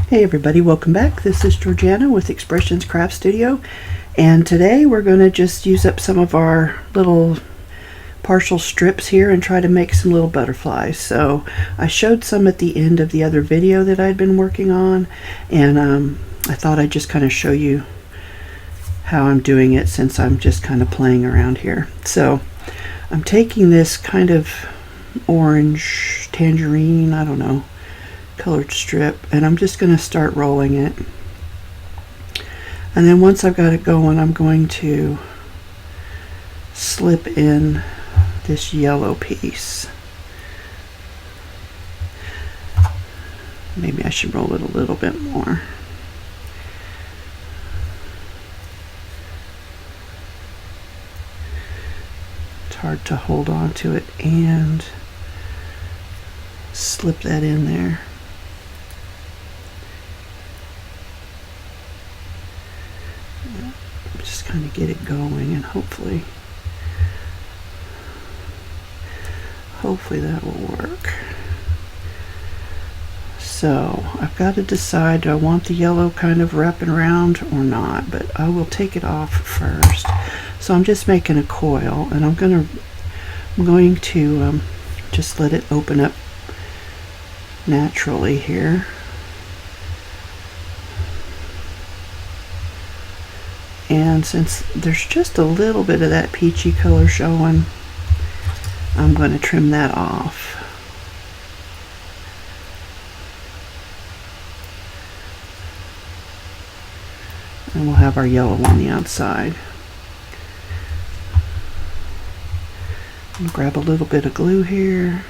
Hey everybody, welcome back. This is Georgiana with Expressions Craft Studio, and today we're going to just use up some of our little partial strips here and try to make some little butterflies. So I showed some at the end of the other video that I'd been working on, and I thought I'd just kind of show you how I'm doing it since I'm just kind of playing around here. So I'm taking this kind of orange tangerine, I don't know, colored strip, and I'm just going to start rolling it, and then once I've got it going, I'm going to slip in this yellow piece. Maybe I should roll it a little bit more. It's hard to hold on to it and slip that in there. Just kind of get it going, and hopefully that will work. So I've got to decide, do I want the yellow kind of wrapping around or not, but I will take it off first. So I'm just making a coil, and I'm going to just let it open up naturally here. And since there's just a little bit of that peachy color showing, I'm going to trim that off. And we'll have our yellow on the outside. I'll grab a little bit of glue here.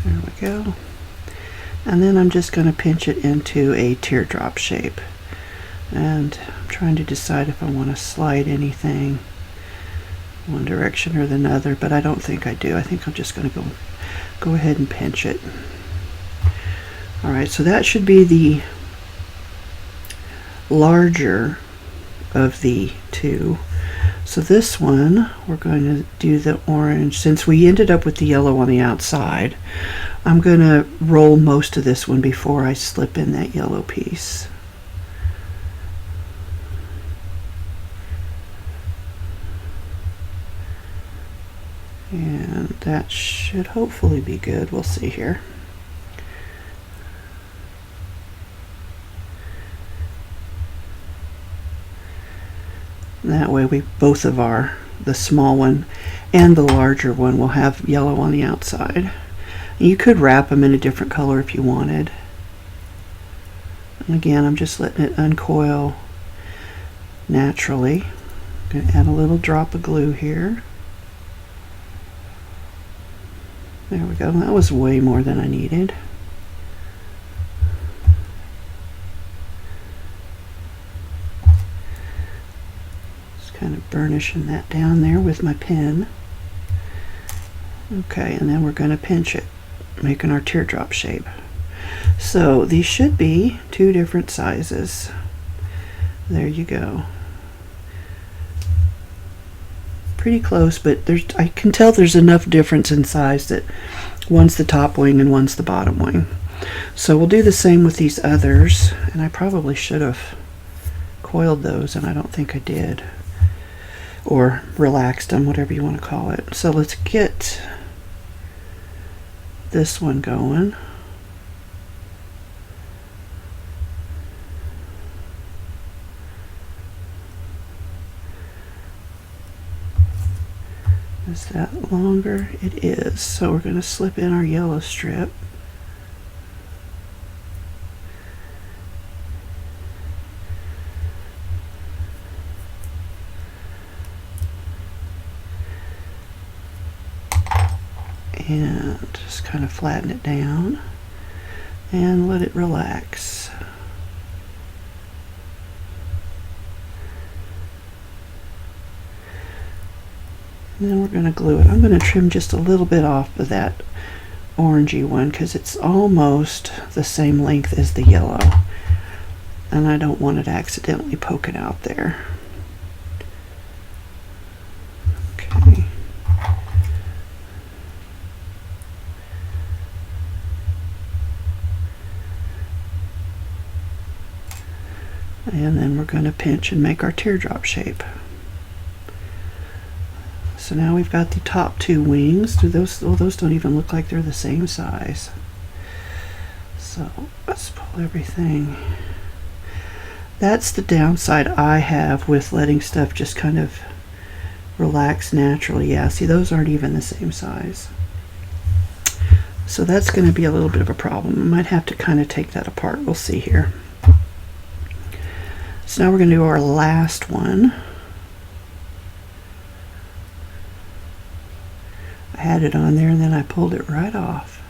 There we go. And then I'm just going to pinch it into a teardrop shape. And I'm trying to decide if I want to slide anything one direction or the other, but I don't think I do. I think I'm just going to go ahead and pinch it. Alright, so that should be the larger of the two. So this one, we're going to do the orange. Since we ended up with the yellow on the outside, I'm going to roll most of this one before I slip in that yellow piece. And that should hopefully be good. We'll see here. That way we both of the small one and the larger one will have yellow on the outside. You could wrap them in a different color if you wanted. And again, I'm just letting it uncoil naturally. I'm going to add a little drop of glue here. There we go. That was way more than I needed. Kind of burnishing that down there with my pen. Okay, and then we're going to pinch it, making our teardrop shape. So these should be two different sizes. There you go. Pretty close, but I can tell there's enough difference in size that one's the top wing and one's the bottom wing. So we'll do the same with these others, and I probably should have coiled those, and I don't think I did. Or relaxed them, whatever you want to call it. So let's get this one going. Is that longer? It is. So we're going to slip in our yellow strip. And just kind of flatten it down and let it relax. And then we're going to glue it. I'm going to trim just a little bit off of that orangey one because it's almost the same length as the yellow, and I don't want it accidentally poking out there. Okay. And then we're going to pinch and make our teardrop shape. So now we've got the top two wings. Those don't even look like they're the same size. So let's pull everything. That's the downside I have with letting stuff just kind of relax naturally. Yeah, see, those aren't even the same size. So that's going to be a little bit of a problem. I might have to kind of take that apart. We'll see here. So now we're going to do our last one. I had it on there and then I pulled it right off.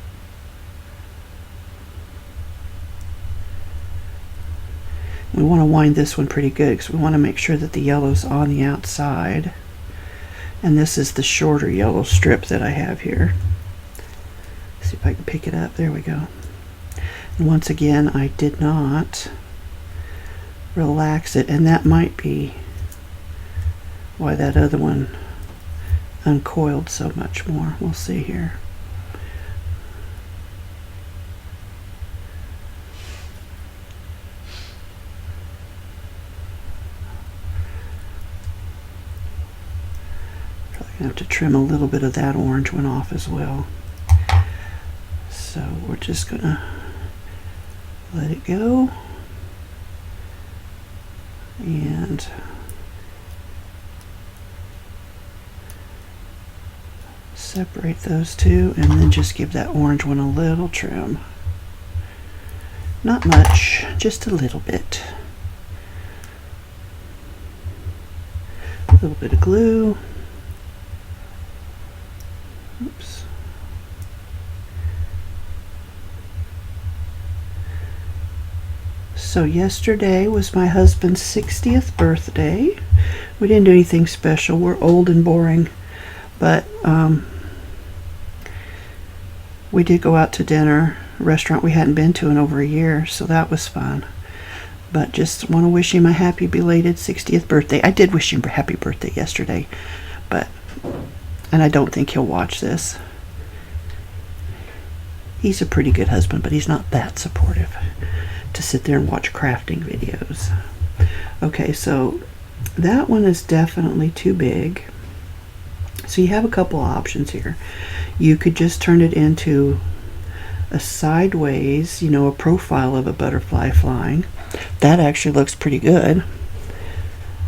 We want to wind this one pretty good because we want to make sure that the yellow's on the outside. And this is the shorter yellow strip that I have here. See if I can pick it up. There we go. And once again, I did not relax it, and that might be why that other one uncoiled so much more. We'll see here. Probably gonna have to trim a little bit of that orange one off as well. So we're just gonna let it go and separate those two, and then just give that orange one a little trim. Not much, just a little bit. A little bit of glue. Oops. So yesterday was my husband's 60th birthday. We didn't do anything special. We're old and boring, but we did go out to dinner, a restaurant we hadn't been to in over a year, so that was fun. But just want to wish him a happy belated 60th birthday. I did wish him a happy birthday yesterday, and I don't think he'll watch this. He's a pretty good husband, but he's not that supportive to sit there and watch crafting videos. Okay, so that one is definitely too big. So you have a couple options here. You could just turn it into a sideways, you know, a profile of a butterfly flying. That actually looks pretty good.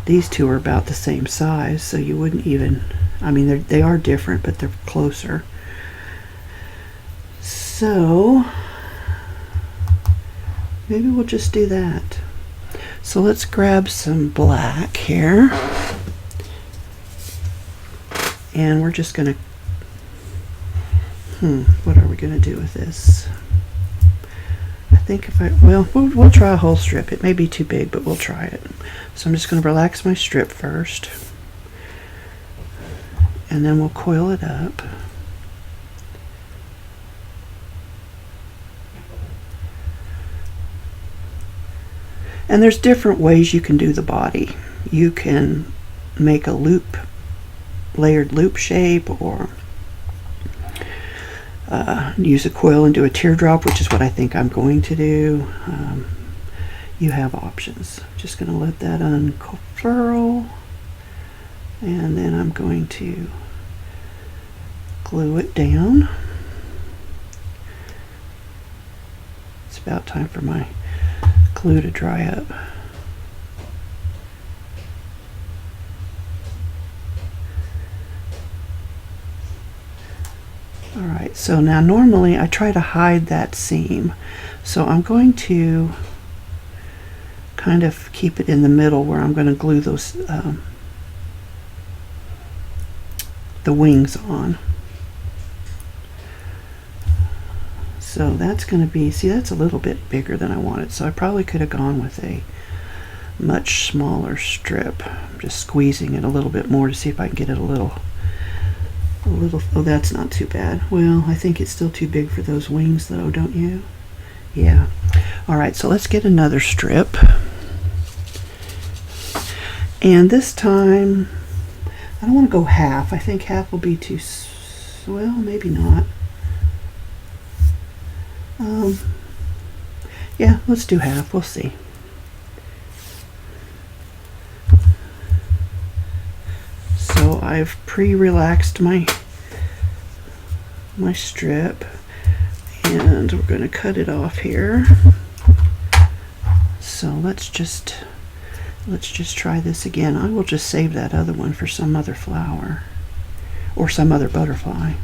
These two are about the same size, so you wouldn't even, I mean, they are different, but they're closer. So maybe we'll just do that. So let's grab some black here. And we're just going to, what are we going to do with this? I think we'll try a whole strip. It may be too big, but we'll try it. So I'm just going to relax my strip first. And then we'll coil it up. And there's different ways you can do the body. You can make a loop, layered loop shape, or use a coil and do a teardrop, which is what I think I'm going to do. You have options. Just going to let that unfurl, and then I'm going to glue it down. It's about time for my glue to dry up. Alright, so now normally I try to hide that seam, so I'm going to kind of keep it in the middle where I'm going to glue those the wings on. So that's going to be, see, that's a little bit bigger than I wanted, so I probably could have gone with a much smaller strip. I'm just squeezing it a little bit more to see if I can get it a little a little, oh, that's not too bad. Well, I think it's still too big for those wings though, don't you? Yeah. All right, so let's get another strip. And this time, I don't want to go half. I think half will be too, well, maybe not. Yeah, let's do half. We'll see. So I've pre-relaxed my strip, and we're going to cut it off here. So let's just try this again. I will just save that other one for some other flower or some other butterfly.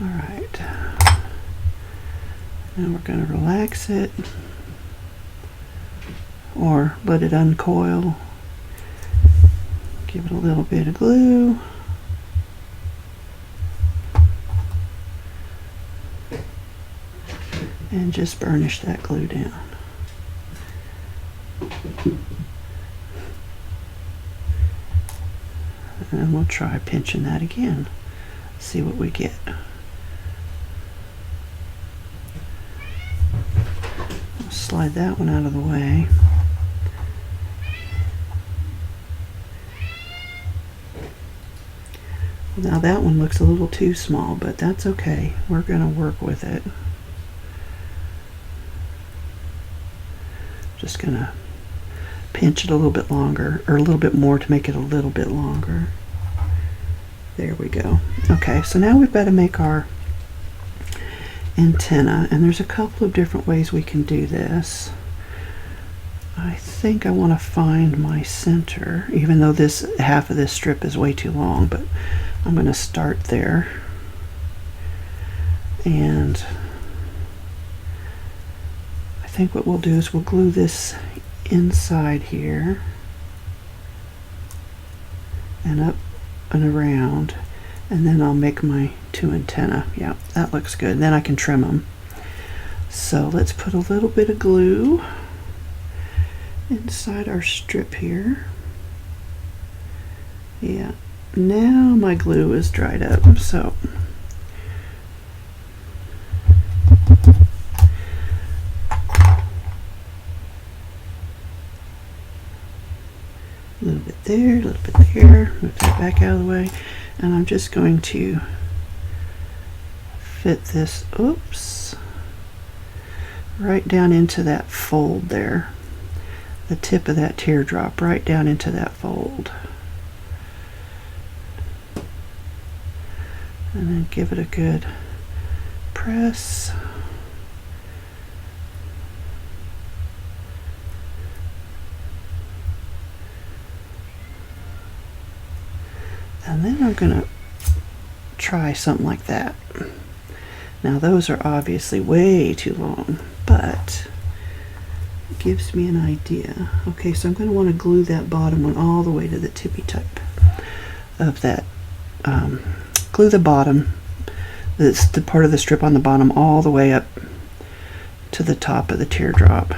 All right. Now we're going to relax it or let it uncoil. Give it a little bit of glue. And just burnish that glue down. And we'll try pinching that again. See what we get. I'll slide that one out of the way. Now that one looks a little too small, but that's okay. We're going to work with it. Just going to pinch it a little bit longer, or a little bit more to make it a little bit longer. There we go. Okay, so now we've got to make our antenna, and there's a couple of different ways we can do this. I think I want to find my center, even though this half of this strip is way too long, but I'm going to start there. And I think what we'll do is we'll glue this inside here and up and around, and then I'll make my two antennae. Yeah, that looks good. And then I can trim them. So let's put a little bit of glue inside our strip here. Yeah, now my glue is dried up, so a little bit there, a little bit there, move that back out of the way, and I'm just going to fit this, oops, right down into that fold there, the tip of that teardrop right down into that fold. And then give it a good press. And then I'm going to try something like that. Now those are obviously way too long, but it gives me an idea. Okay, so I'm going to want to glue that bottom one all the way to the tippy tip of that. Glue the bottom, that's the part of the strip on the bottom, all the way up to the top of the teardrop.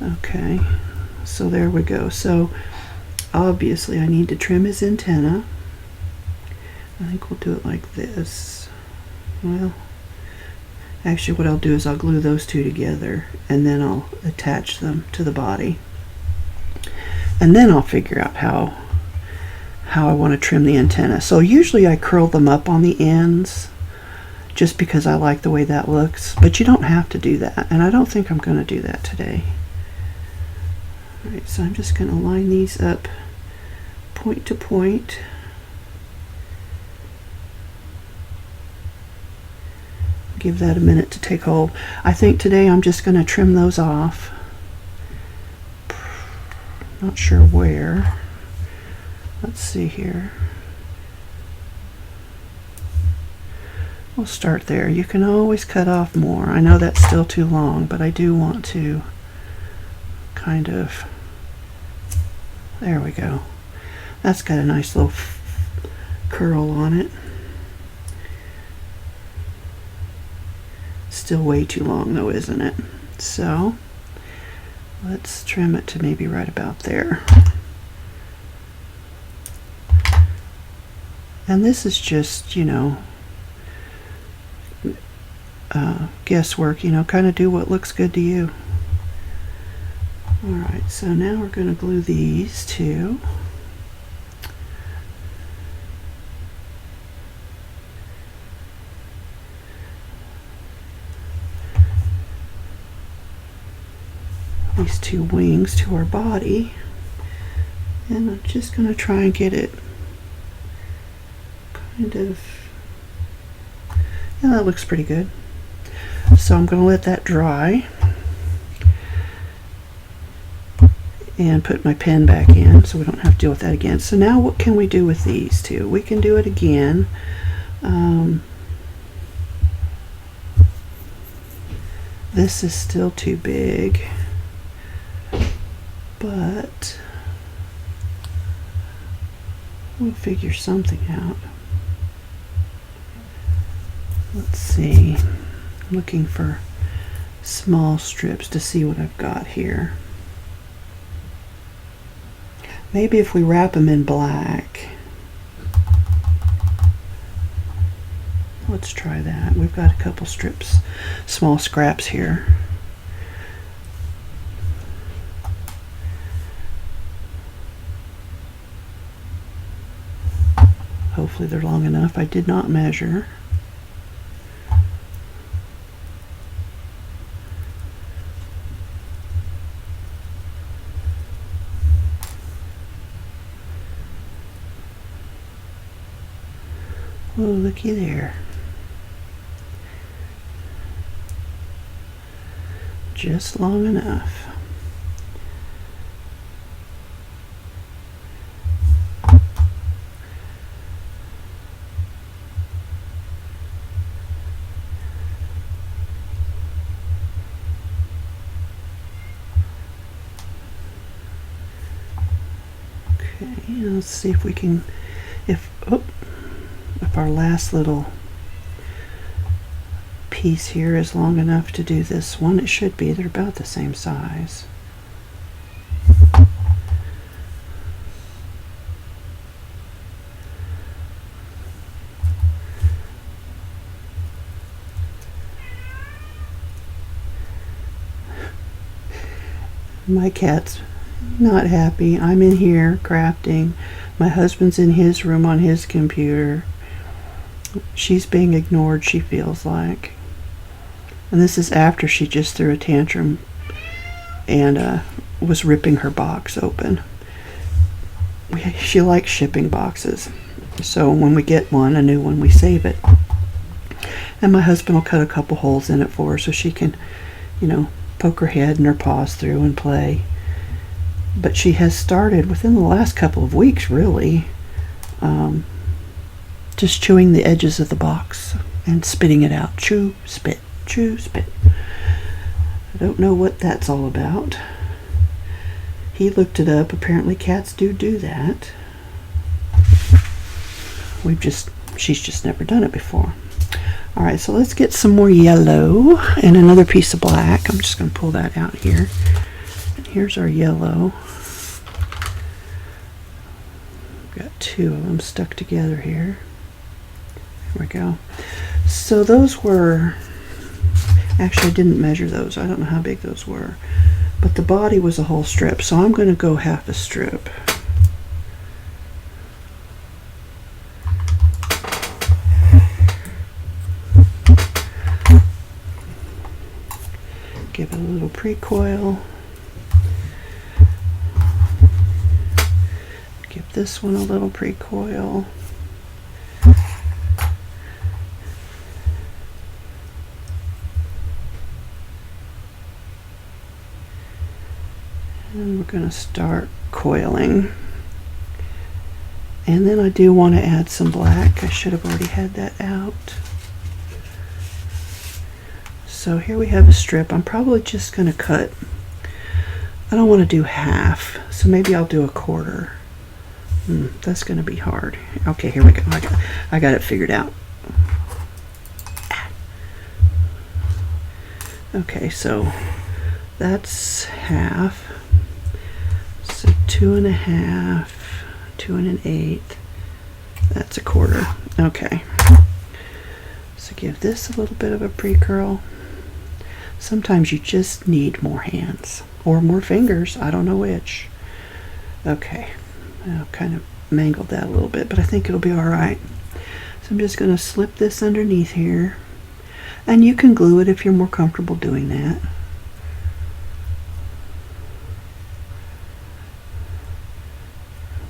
Okay, so there we go. So obviously I need to trim his antenna. I think we'll do it like this. Well, actually what I'll do is I'll glue those two together and then I'll attach them to the body. And then I'll figure out how I want to trim the antenna. So usually I curl them up on the ends just because I like the way that looks, but you don't have to do that, and I don't think I'm going to do that today. Alright, so I'm just going to line these up point to point. Give that a minute to take hold. I think today I'm just going to trim those off. Not sure where. Let's see here. We'll start there. You can always cut off more. I know that's still too long, but I do want to kind of, there we go. That's got a nice little curl on it. still way too long though, isn't it? So let's trim it to maybe right about there. And this is just, you know, guesswork, you know, kind of do what looks good to you. Alright, so now we're going to glue these two. These two wings to our body. And I'm just going to try and get it kind of, yeah, that looks pretty good. So I'm going to let that dry and put my pen back in so we don't have to deal with that again. So now what can we do with these two? We can do it again. This is still too big, but we'll figure something out. Let's see. I'm looking for small strips to see what I've got here. Maybe if we wrap them in black. Let's try that. We've got a couple strips, small scraps here. Hopefully they're long enough. I did not measure. Oh, looky there. Just long enough. Okay, let's see if we can, if our last little piece here is long enough to do this one. It should be. They're about the same size. My cat's not happy. I'm in here crafting. My husband's in his room on his computer. She's being ignored, she feels like. And this is after she just threw a tantrum and was ripping her box open. She likes shipping boxes. So when we get one, a new one, we save it. And my husband will cut a couple holes in it for her so she can, you know, poke her head and her paws through and play. But she has started within the last couple of weeks, really, just chewing the edges of the box and spitting it out. Chew, spit, chew, spit. I don't know what that's all about. He looked it up. Apparently cats do that. She's just never done it before. Alright, so let's get some more yellow and another piece of black. I'm just going to pull that out here. And here's our yellow. Got two of them stuck together here. There we go. So those were, actually I didn't measure those. I don't know how big those were. But the body was a whole strip, so I'm going to go half a strip. Give it a little pre-coil. Give this one a little pre-coil. And we're going to start coiling. And then I do want to add some black. I should have already had that out. So here we have a strip. I'm probably just going to cut. I don't want to do half, so maybe I'll do a quarter. That's going to be hard. Okay, here we go. I got it figured out. Okay, so that's half. So 2 1/2, 2 1/8. That's 1/4. Okay. So give this a little bit of a pre-curl. Sometimes you just need more hands or more fingers. I don't know which. Okay. I'll kind of mangled that a little bit, but I think it'll be all right. So I'm just going to slip this underneath here. And you can glue it if you're more comfortable doing that.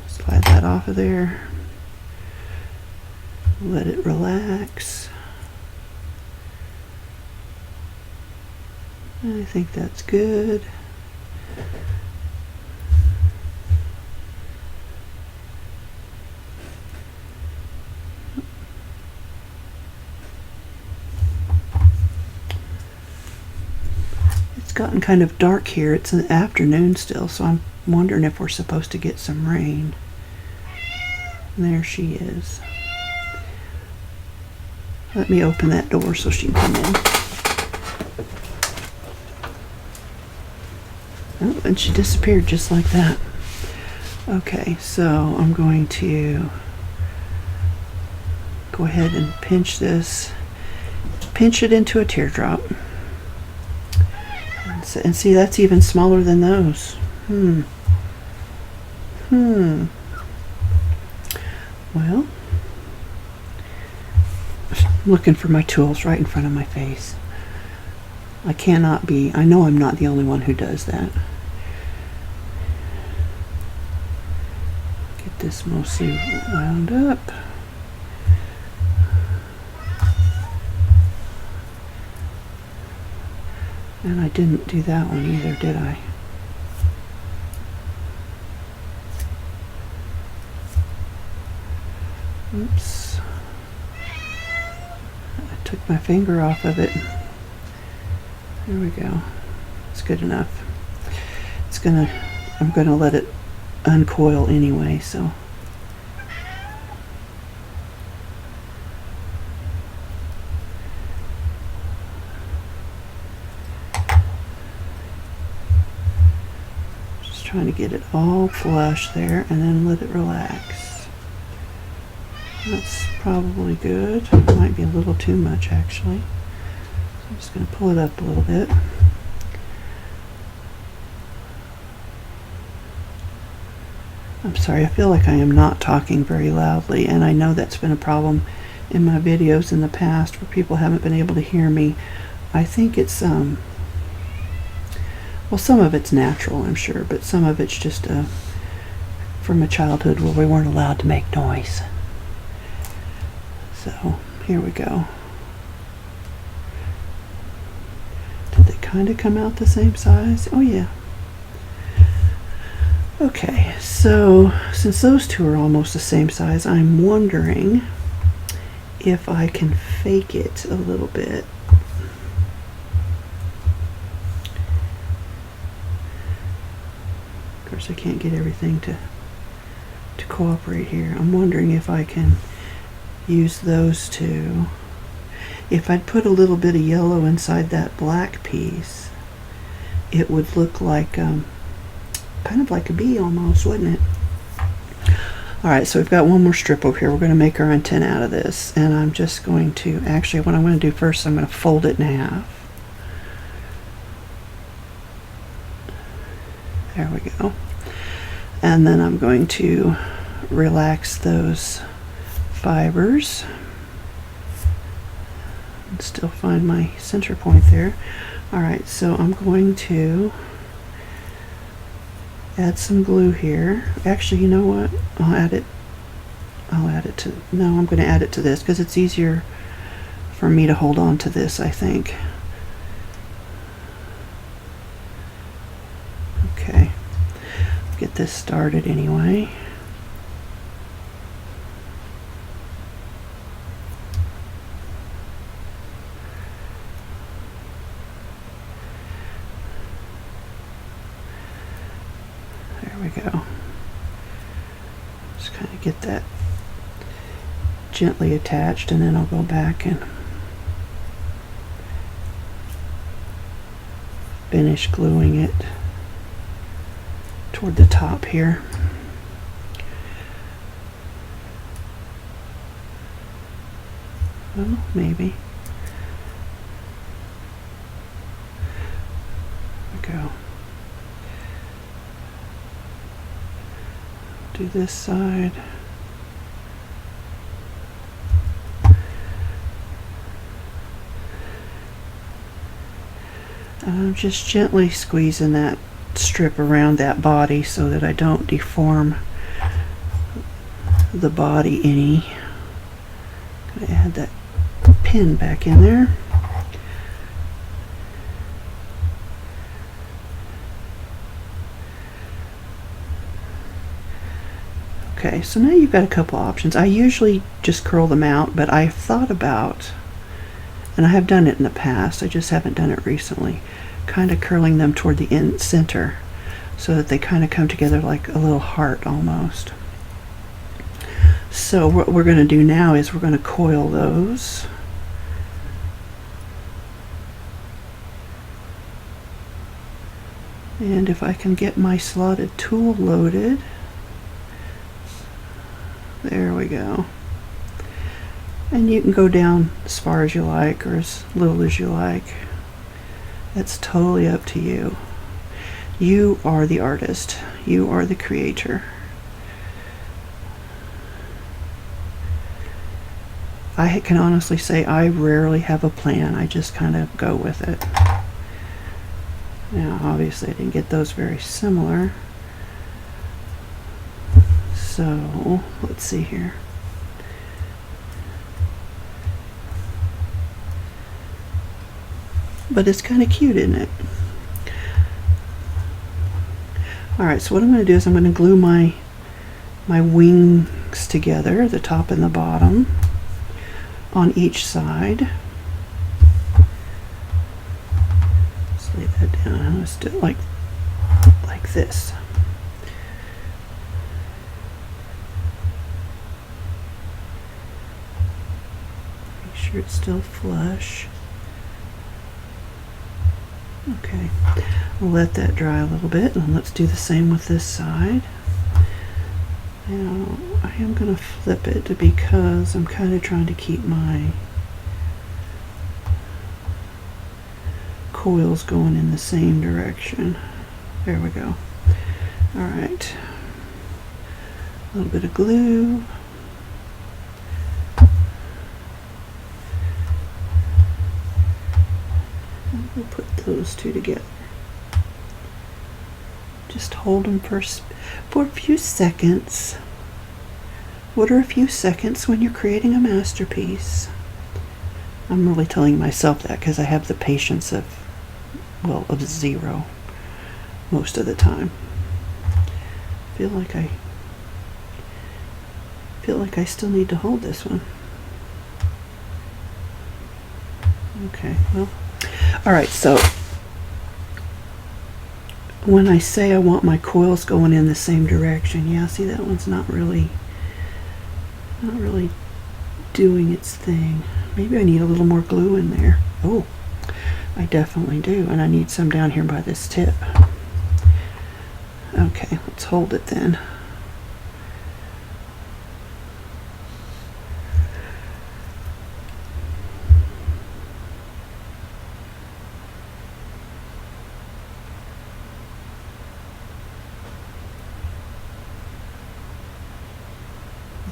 Slide that off of there. Let it relax. I think that's good. It's gotten kind of dark here. It's an afternoon still, so I'm wondering if we're supposed to get some rain. And there she is. Let me open that door so she can come in. Oh, and she disappeared just like that. Okay, so I'm going to go ahead and pinch this. Pinch it into a teardrop. And see, that's even smaller than those. Well, I'm looking for my tools right in front of my face. I cannot be, I know I'm not the only one who does that. Get this mostly wound up. And I didn't do that one either, did I? Oops. I took my finger off of it. There we go. It's good enough. I'm gonna let it uncoil anyway, so. Just trying to get it all flush there and then let it relax. That's probably good. It might be a little too much actually. So I'm just going to pull it up a little bit. I'm sorry, I feel like I am not talking very loudly, and I know that's been a problem in my videos in the past where people haven't been able to hear me. I think it's, well, some of it's natural, I'm sure, but some of it's just from a childhood where we weren't allowed to make noise. So, here we go. Did they kind of come out the same size? Oh yeah. Okay, so since those two are almost the same size, I'm wondering if I can fake it a little bit. Of course, I can't get everything to cooperate here. I'm wondering if I can use those two. If I'd put a little bit of yellow inside that black piece, it would look like kind of like a bee almost, wouldn't it? Alright, so we've got one more strip over here. We're going to make our antenna out of this, and I'm just going to, actually what I'm going to do first, I'm going to fold it in half. There we go. And then I'm going to relax those fibers and still find my center point there. Alright, so I'm going to add some glue here. Actually, you know what? I'll add it to, no, I'm going to add it to this because it's easier for me to hold on to this, I think. Okay. Get this started anyway. There we go. Just kind of get that gently attached, and then I'll go back and finish gluing it toward the top here. Well, maybe. There we go. Do this side. I'm just gently squeezing that strip around that body so that I don't deform the body any. I'm going to add that pin back in there. Okay, so now you've got a couple options. I usually just curl them out, but I've thought about, and I have done it in the past, I just haven't done it recently, kind of curling them toward the center so that they kind of come together like a little heart almost. So what we're going to do now is we're going to coil those. And if I can get my slotted tool loaded, there we go. And you can go down as far as you like or as little as you like. That's totally up to you. You are the artist. You are the creator. I can honestly say I rarely have a plan. I just kind of go with it. Now, obviously I didn't get those very similar. So, let's see here. But it's kind of cute, isn't it? Alright, so what I'm going to do is I'm going to glue my wings together, the top and the bottom, on each side. Just lay that down. I'm going to do it like this. Make sure it's still flush. Okay, we'll let that dry a little bit, and let's do the same with this side. Now, I am going to flip it because I'm kind of trying to keep my coils going in the same direction. There we go. Alright, a little bit of glue. We'll put those two together. Just hold them for a few seconds. What are a few seconds when you're creating a masterpiece? I'm really telling myself that because I have the patience of zero most of the time. I feel like I still need to hold this one. Okay, well. Alright, so when I say I want my coils going in the same direction, yeah, see that one's not really doing its thing. Maybe I need a little more glue in there. Oh, I definitely do, and I need some down here by this tip. Okay, let's hold it then.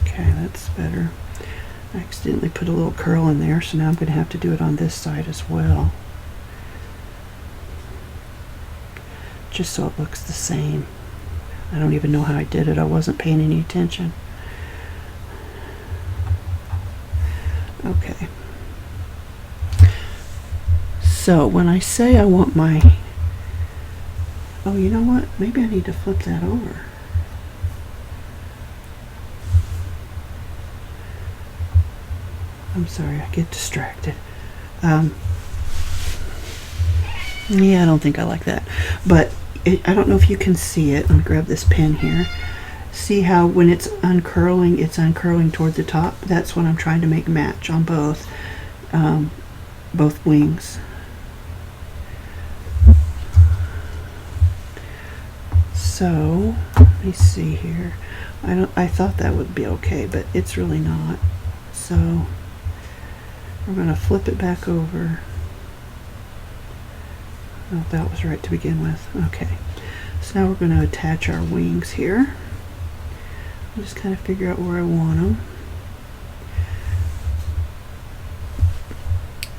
Okay, that's better. I accidentally put a little curl in there, so now I'm going to have to do it on this side as well. Just so it looks the same. I don't even know how I did it. I wasn't paying any attention. Okay. So when I say I want my... Oh, you know what? Maybe I need to flip that over. I'm sorry, I get distracted. Yeah, I don't think I like that. But I don't know if you can see it. Let me grab this pen here. See how when it's uncurling toward the top? That's what I'm trying to make match on both wings. So let me see here. I thought that would be okay, but it's really not. So we're going to flip it back over. Oh, that was right to begin with. Okay. So now we're going to attach our wings here. I'll just kind of figure out where I want them.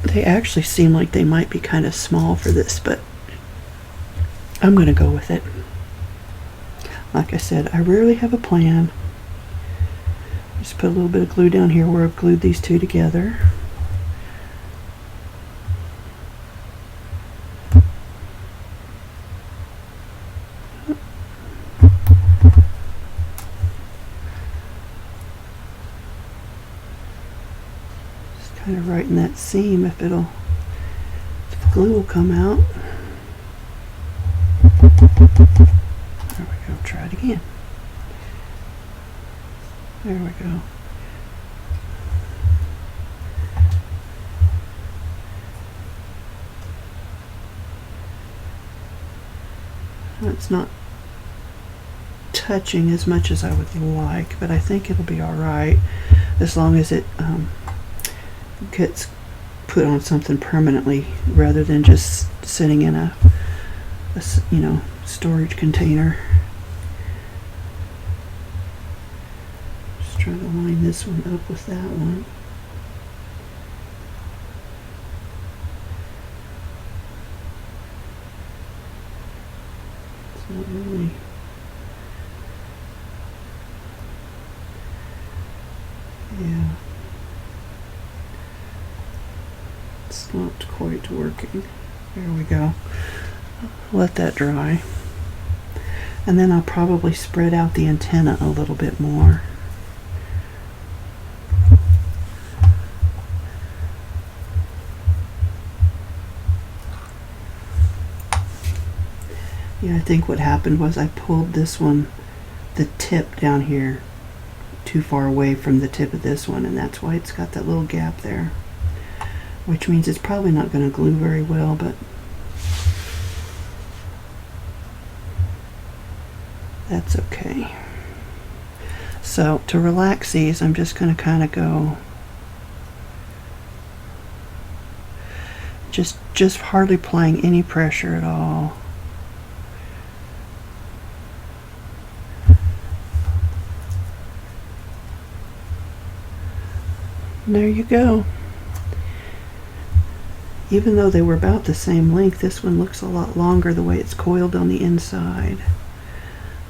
They actually seem like they might be kind of small for this, but I'm going to go with it. Like I said, I rarely have a plan. Just put a little bit of glue down here where I've glued these two together. Just kind of right in that seam if the glue will come out. There we go, try it again. There we go. It's not touching as much as I would like, but I think it'll be alright as long as it gets put on something permanently rather than just sitting in a storage container. Just trying to line this one up with that one. It's not really. Yeah. It's not quite working. There we go. Let that dry. And then I'll probably spread out the antenna a little bit more. Yeah, I think what happened was I pulled this one, the tip down here, too far away from the tip of this one, and that's why it's got that little gap there. Which means it's probably not going to glue very well, but that's okay. So to relax these, I'm just going to kind of go just hardly applying any pressure at all. And there you go. Even though they were about the same length, this one looks a lot longer the way it's coiled on the inside.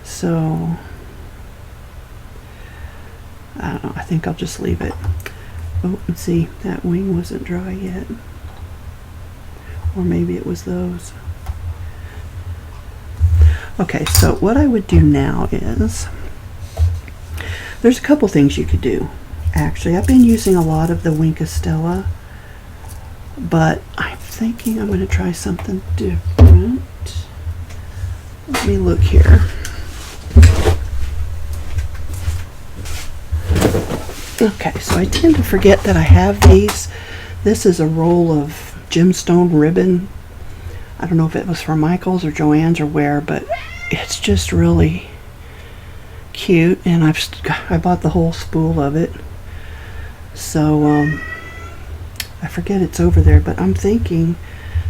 So I don't know, I think I'll just leave it. Oh, and see, that wing wasn't dry yet. Or maybe it was those. Okay, so what I would do now is, there's a couple things you could do. Actually, I've been using a lot of the Winkostella, but I'm thinking I'm going to try something different. Let me look here. Okay, so I tend to forget that I have these. This is a roll of gemstone ribbon. I don't know if it was from Michael's or Joann's or where, but it's just really cute, and I bought the whole spool of it. So I forget it's over there, but I'm thinking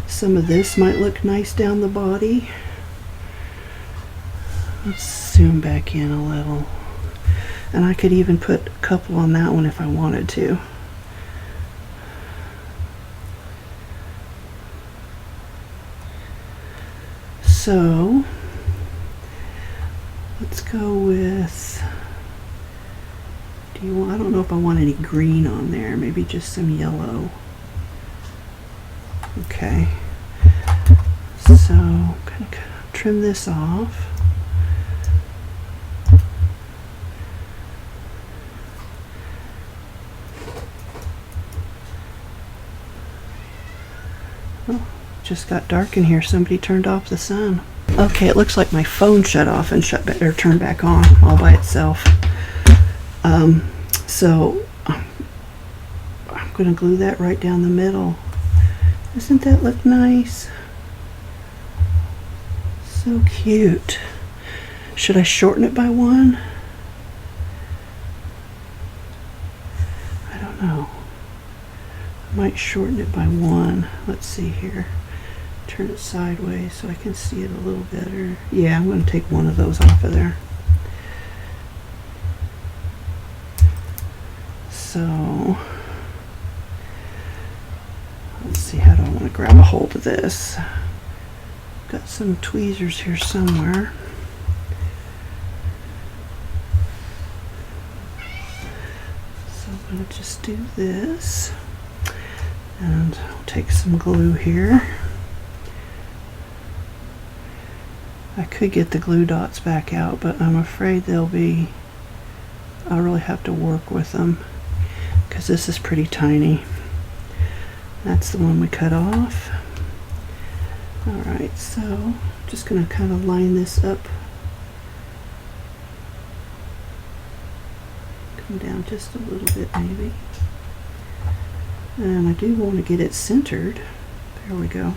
some of this might look nice down the body. Let's zoom back in a little. And I could even put a couple on that one if I wanted to. So let's go with, I don't know if I want any green on there, maybe just some yellow. Okay, so I'm going to trim this off. Oh, just got dark in here. Somebody turned off the sun. Okay, it looks like my phone shut off and turned back on all by itself. So I'm going to glue that right down the middle. Doesn't that look nice? So cute. Should I shorten it by 1? I don't know. I might shorten it by 1. Let's see here. Turn it sideways so I can see it a little better. Yeah, I'm going to take one of those off of there. So, let's see, how do I want to grab a hold of this? Got some tweezers here somewhere. So I'm going to just do this. And I'll take some glue here. I could get the glue dots back out, but I'm afraid I'll really have to work with them because this is pretty tiny. That's the one we cut off. Alright, so just going to kind of line this up. Come down just a little bit maybe. And I do want to get it centered. There we go.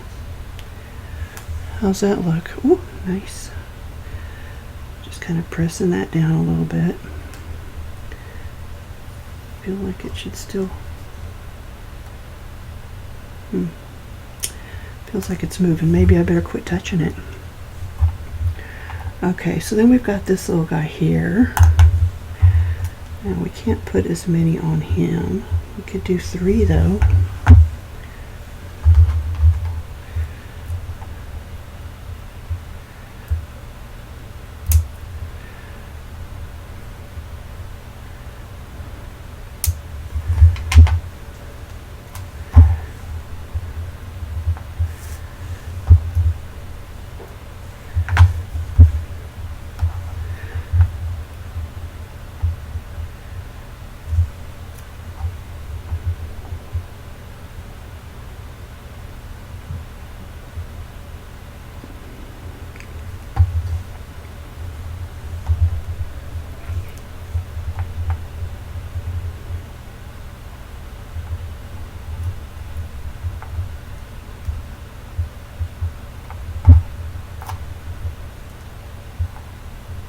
How's that look? Ooh, nice. Just kind of pressing that down a little bit. Feel like it should still... Feels like it's moving. Maybe I better quit touching it. Okay, so then we've got this little guy here. And we can't put as many on him. We could do 3 though.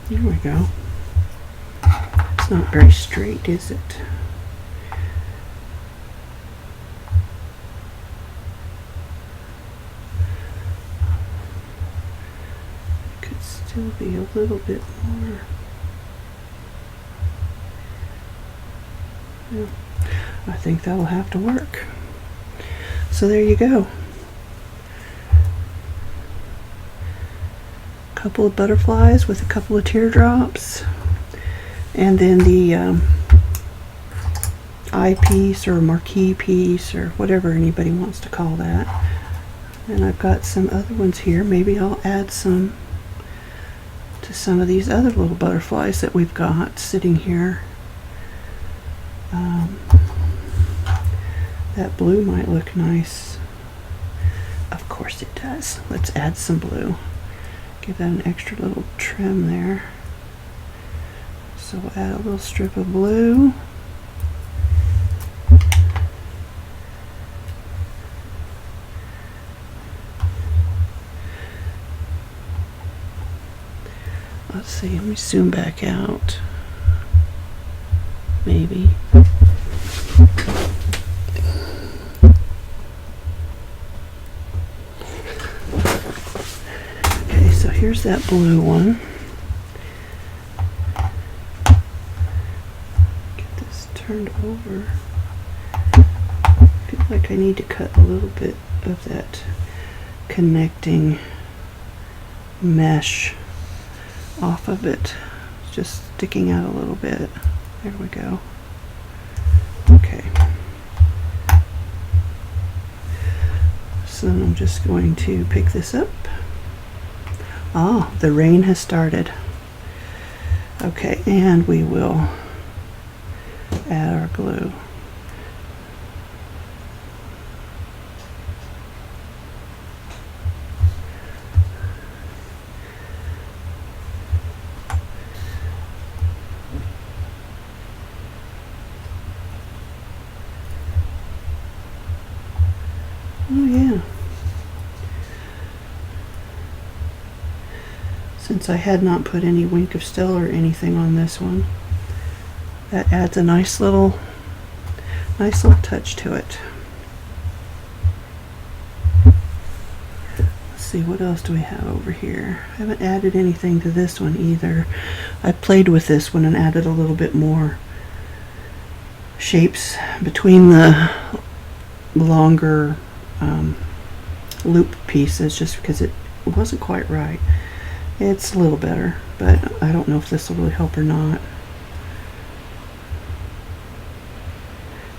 There we go. It's not very straight, is it? Could still be a little bit more. Yeah, I think that'll have to work. So there you go. Couple of butterflies with a couple of teardrops, and then the eyepiece or marquee piece or whatever anybody wants to call that. And I've got some other ones here. Maybe I'll add some to some of these other little butterflies that we've got sitting here. That blue might look nice. Of course it does. Let's add some blue. Give that an extra little trim there. So we'll add a little strip of blue. Let's see, let me zoom back out. Maybe. Here's that blue one. Get this turned over. I feel like I need to cut a little bit of that connecting mesh off of it. It's just sticking out a little bit. There we go. Okay. So then I'm just going to pick this up. Ah, the rain has started. Okay, and we will add our glue. Oh yeah. since I had not put any Wink of Stella or anything on this one. That adds a nice little touch to it. Let's see, what else do we have over here? I haven't added anything to this one either. I played with this one and added a little bit more shapes between the longer loop pieces, just because it wasn't quite right. It's a little better, but I don't know if this will really help or not.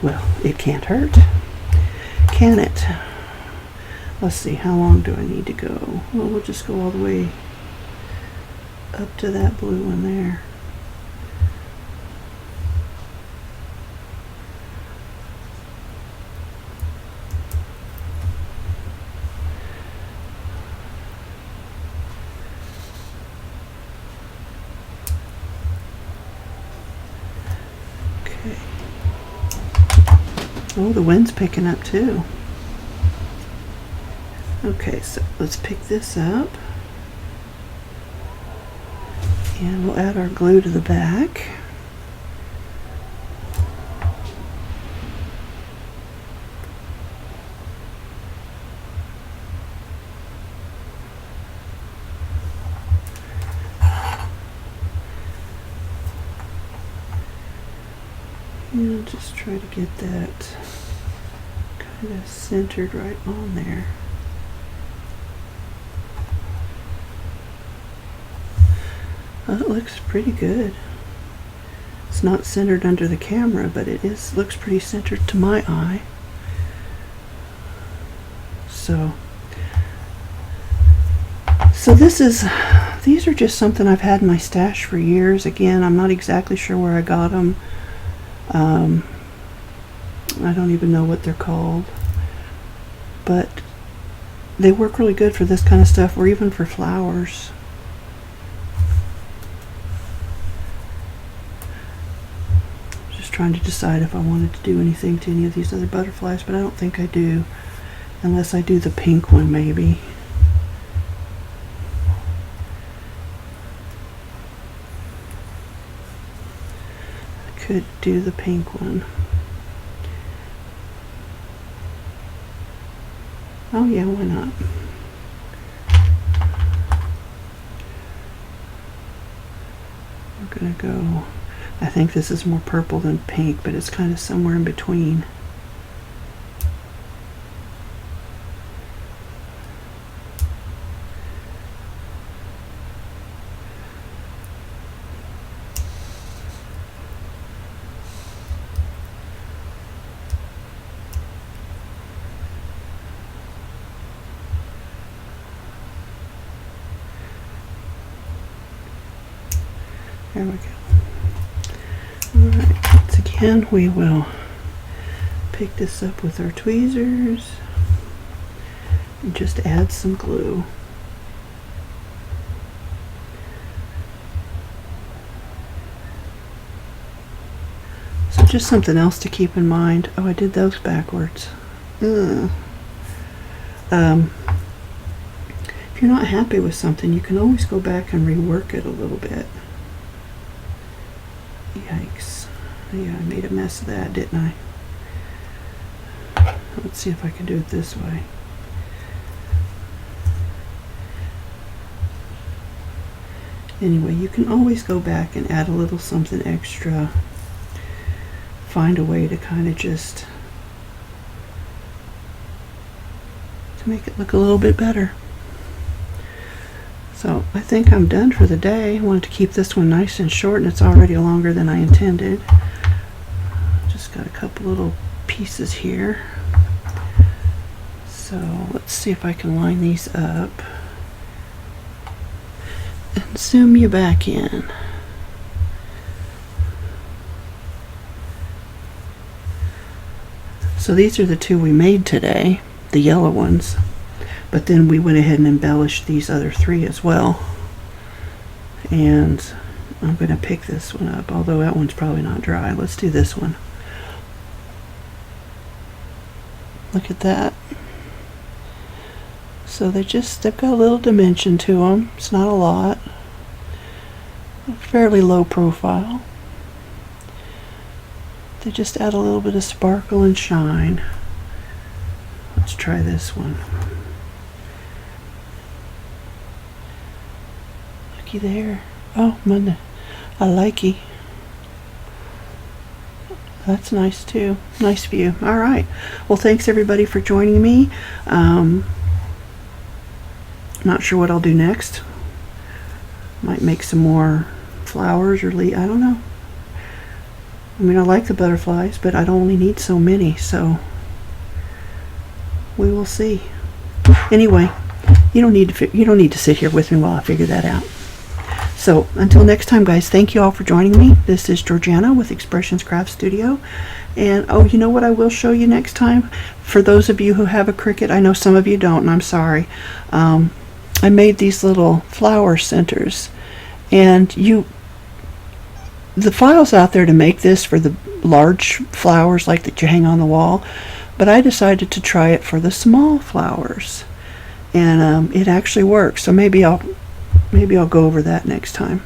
Well, it can't hurt, can it? Let's see, how long do I need to go? Well, we'll just go all the way up to that blue one there. Okay. Oh, the wind's picking up too. Okay, so let's pick this up. And we'll add our glue to the back. And just try to get that kind of centered right on there. Well, it looks pretty good. It's not centered under the camera, but it looks pretty centered to my eye. So these are just something I've had in my stash for years. Again, I'm not exactly sure where I got them. I don't even know what they're called, but they work really good for this kind of stuff, or even for flowers. Just trying to decide if I wanted to do anything to any of these other butterflies, but I don't think I do, unless I do the pink one maybe. I could do the pink one. Oh yeah, why not? We're gonna go, I think this is more purple than pink, but it's kind of somewhere in between. There we go. Alright, once again we will pick this up with our tweezers and just add some glue. So just something else to keep in mind. Oh, I did those backwards. If you're not happy with something, you can always go back and rework it a little bit. Yikes. Yeah, I made a mess of that, didn't I? Let's see if I can do it this way. Anyway, you can always go back and add a little something extra. Find a way to kind of just to make it look a little bit better. So I think I'm done for the day. I wanted to keep this one nice and short, and it's already longer than I intended. Just got a couple little pieces here. So let's see if I can line these up and zoom you back in. So these are the two we made today, the yellow ones. But then we went ahead and embellished these other three as well. And I'm going to pick this one up, although that one's probably not dry. Let's do this one. Look at that. So they've got a little dimension to them. It's not a lot. fairly low profile. They just add a little bit of sparkle and shine. Let's try this one. Looky there. Oh, my, I likey. That's nice too. Nice view. All right. Well, thanks everybody for joining me. Not sure what I'll do next. Might make some more flowers or I don't know. I mean, I like the butterflies, but I don't only need so many, so we will see. Anyway, you don't need to sit here with me while I figure that out. So until next time, guys, thank you all for joining me. This is Georgiana with Expressions Craft Studio. And oh, you know what I will show you next time? For those of you who have a Cricut, I know some of you don't, and I'm sorry. I made these little flower centers, and the file's out there to make this for the large flowers like that you hang on the wall, but I decided to try it for the small flowers, and it actually works. So maybe I'll go over that next time.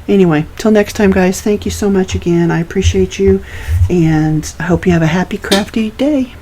Anyway, till next time, guys, thank you so much again. I appreciate you, and I hope you have a happy crafty day.